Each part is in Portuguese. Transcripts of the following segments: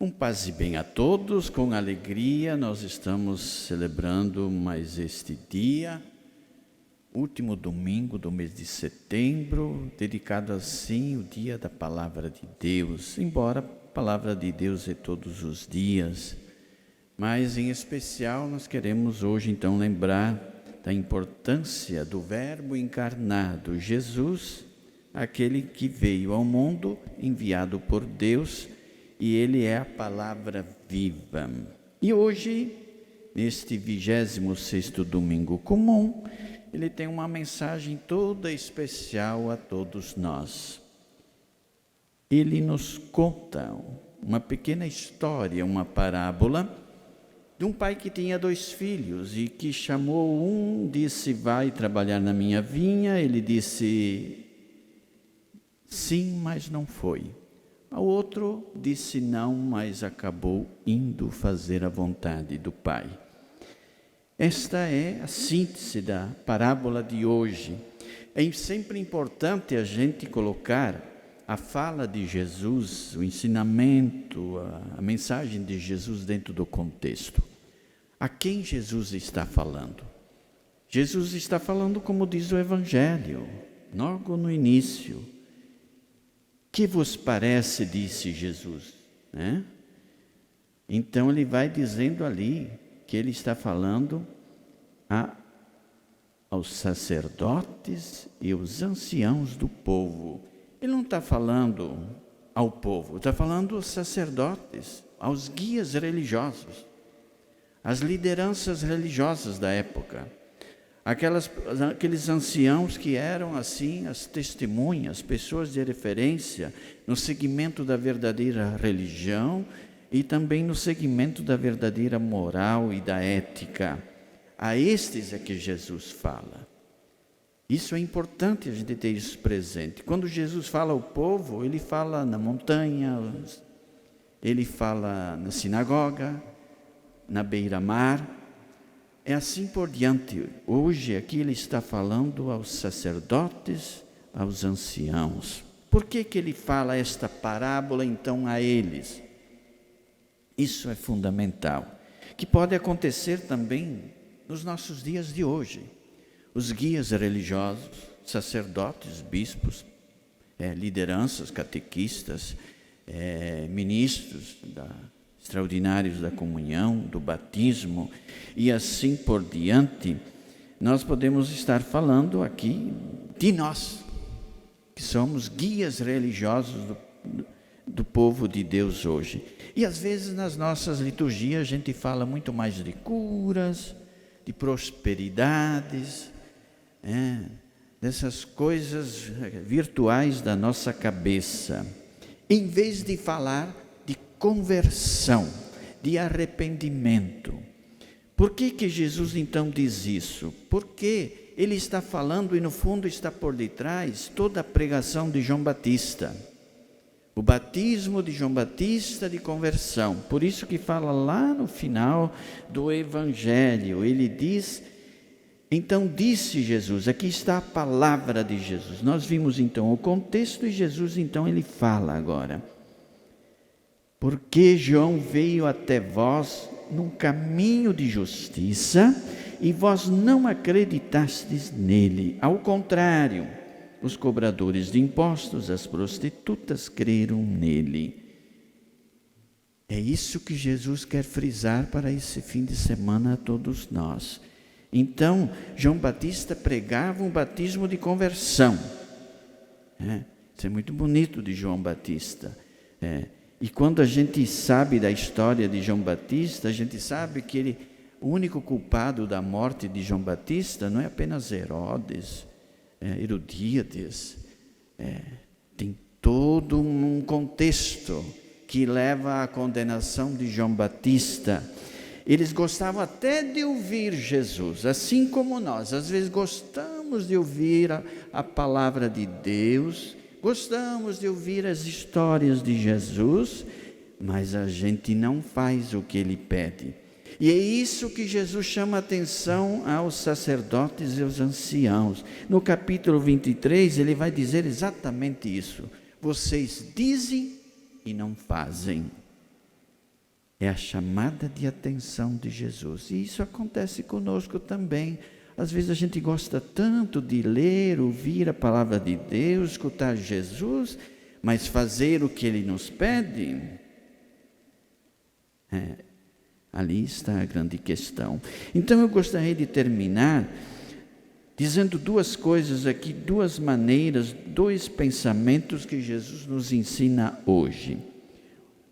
Paz e bem a todos, com alegria nós estamos celebrando mais este dia, último domingo do mês de setembro, dedicado assim o dia da Palavra de Deus, embora a Palavra de Deus é todos os dias, mas em especial nós queremos hoje então lembrar da importância do Verbo encarnado, Jesus, aquele que veio ao mundo enviado por Deus, e Ele é a palavra viva. E hoje, neste 26º domingo comum, Ele tem uma mensagem toda especial a todos nós. Ele nos conta uma pequena história, uma parábola, de um pai que tinha 2 filhos e que chamou um, disse, vai trabalhar na minha vinha, ele disse, sim, mas não foi. O outro disse não, mas acabou indo fazer a vontade do Pai. Esta é a síntese da parábola de hoje. É sempre importante a gente colocar a fala de Jesus, o ensinamento, a mensagem de Jesus dentro do contexto. A quem Jesus está falando? Jesus está falando, como diz o Evangelho, logo no início. Que vos parece, disse Jesus, né? Então ele vai dizendo ali que ele está falando aos sacerdotes e aos anciãos do povo. Ele não está falando ao povo, está falando aos sacerdotes, aos guias religiosos, às lideranças religiosas da época. Aqueles anciãos que eram assim as testemunhas, pessoas de referência no segmento da verdadeira religião e também no segmento da verdadeira moral e da ética. A estes é que Jesus fala. Isso é importante a gente ter isso presente. Quando Jesus fala ao povo, ele fala na montanha, ele fala na sinagoga, na beira-mar. É assim por diante. Hoje aqui ele está falando aos sacerdotes, aos anciãos. Por que ele fala esta parábola então a eles? Isso é fundamental. Que pode acontecer também nos nossos dias de hoje. Os guias religiosos, sacerdotes, bispos, lideranças, catequistas, ministros extraordinários da comunhão, do batismo e assim por diante, nós podemos estar falando aqui de nós, que somos guias religiosos do povo de Deus hoje. E às vezes nas nossas liturgias a gente fala muito mais de curas, de prosperidades, dessas coisas virtuais da nossa cabeça, em vez de falar conversão, de arrependimento. Por que Jesus então diz isso? Porque ele está falando e no fundo está por detrás toda a pregação de João Batista. O batismo de João Batista de conversão. Por isso que fala lá no final do Evangelho, ele diz, então disse Jesus, aqui está a palavra de Jesus. Nós vimos então o contexto e Jesus então ele fala agora. Porque João veio até vós num caminho de justiça e vós não acreditastes nele. Ao contrário, os cobradores de impostos, as prostitutas, creram nele. É isso que Jesus quer frisar para esse fim de semana a todos nós. Então, João Batista pregava um batismo de conversão. Isso é muito bonito de João Batista. E quando a gente sabe da história de João Batista, a gente sabe que o único culpado da morte de João Batista não é apenas Herodes, Herodíades. Tem todo um contexto que leva à condenação de João Batista. Eles gostavam até de ouvir Jesus, assim como nós. Às vezes gostamos de ouvir a palavra de Deus, gostamos de ouvir as histórias de Jesus, mas a gente não faz o que ele pede. E é isso que Jesus chama a atenção aos sacerdotes e aos anciãos. No capítulo 23, ele vai dizer exatamente isso. Vocês dizem e não fazem. É a chamada de atenção de Jesus. E isso acontece conosco também. Às vezes a gente gosta tanto de ler, ouvir a palavra de Deus, escutar Jesus, mas fazer o que Ele nos pede, ali está a grande questão. Então eu gostaria de terminar dizendo duas coisas aqui, duas maneiras, dois pensamentos que Jesus nos ensina hoje.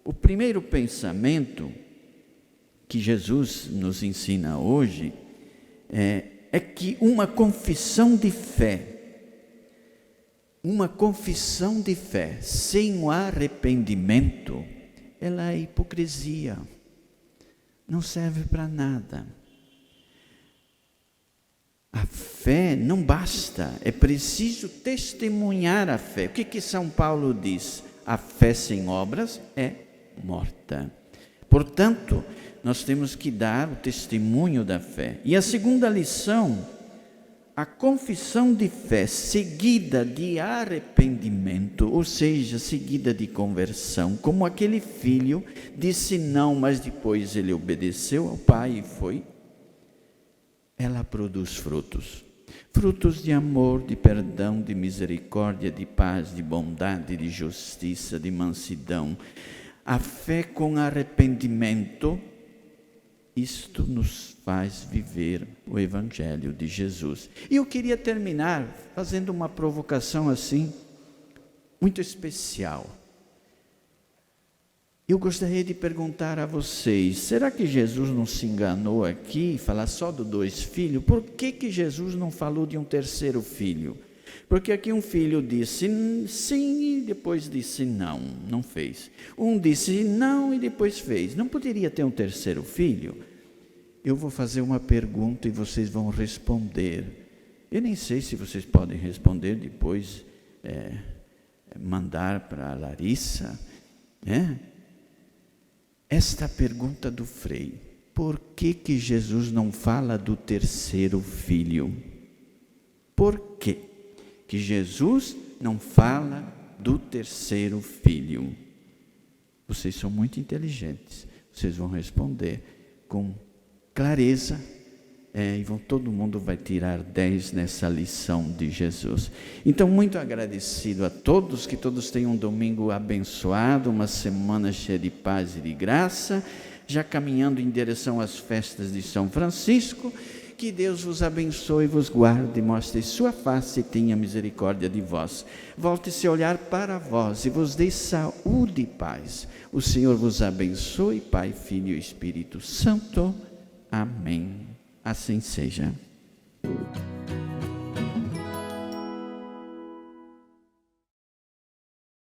O primeiro pensamento que Jesus nos ensina hoje é que uma confissão de fé sem o arrependimento, ela é hipocrisia, não serve para nada. A fé não basta, é preciso testemunhar a fé. O que São Paulo diz? A fé sem obras é morta. Portanto, nós temos que dar o testemunho da fé. E a segunda lição, a confissão de fé seguida de arrependimento, ou seja, seguida de conversão, como aquele filho disse não, mas depois ele obedeceu ao pai e foi, ela produz frutos. Frutos de amor, de perdão, de misericórdia, de paz, de bondade, de justiça, de mansidão. A fé com arrependimento, isto nos faz viver o Evangelho de Jesus. E eu queria terminar fazendo uma provocação assim, muito especial. Eu gostaria de perguntar a vocês, será que Jesus não se enganou aqui, falar só dos 2 filhos? Por que Jesus não falou de um terceiro filho? Porque aqui um filho disse sim e depois disse não, não fez. Um disse não e depois fez. Não poderia ter um terceiro filho? Eu vou fazer uma pergunta e vocês vão responder. Eu nem sei se vocês podem responder depois, mandar para a Larissa. Esta pergunta do Frei: por que Jesus não fala do terceiro filho? Por quê que Jesus não fala do terceiro filho? Vocês são muito inteligentes, vocês vão responder com clareza, e todo mundo vai tirar 10 nessa lição de Jesus. Então, muito agradecido a todos, que todos tenham um domingo abençoado, uma semana cheia de paz e de graça, já caminhando em direção às festas de São Francisco. Que Deus vos abençoe, vos guarde, mostre sua face e tenha misericórdia de vós. Volte-se a olhar para vós e vos dê saúde e paz. O Senhor vos abençoe, Pai, Filho e Espírito Santo. Amém. Assim seja.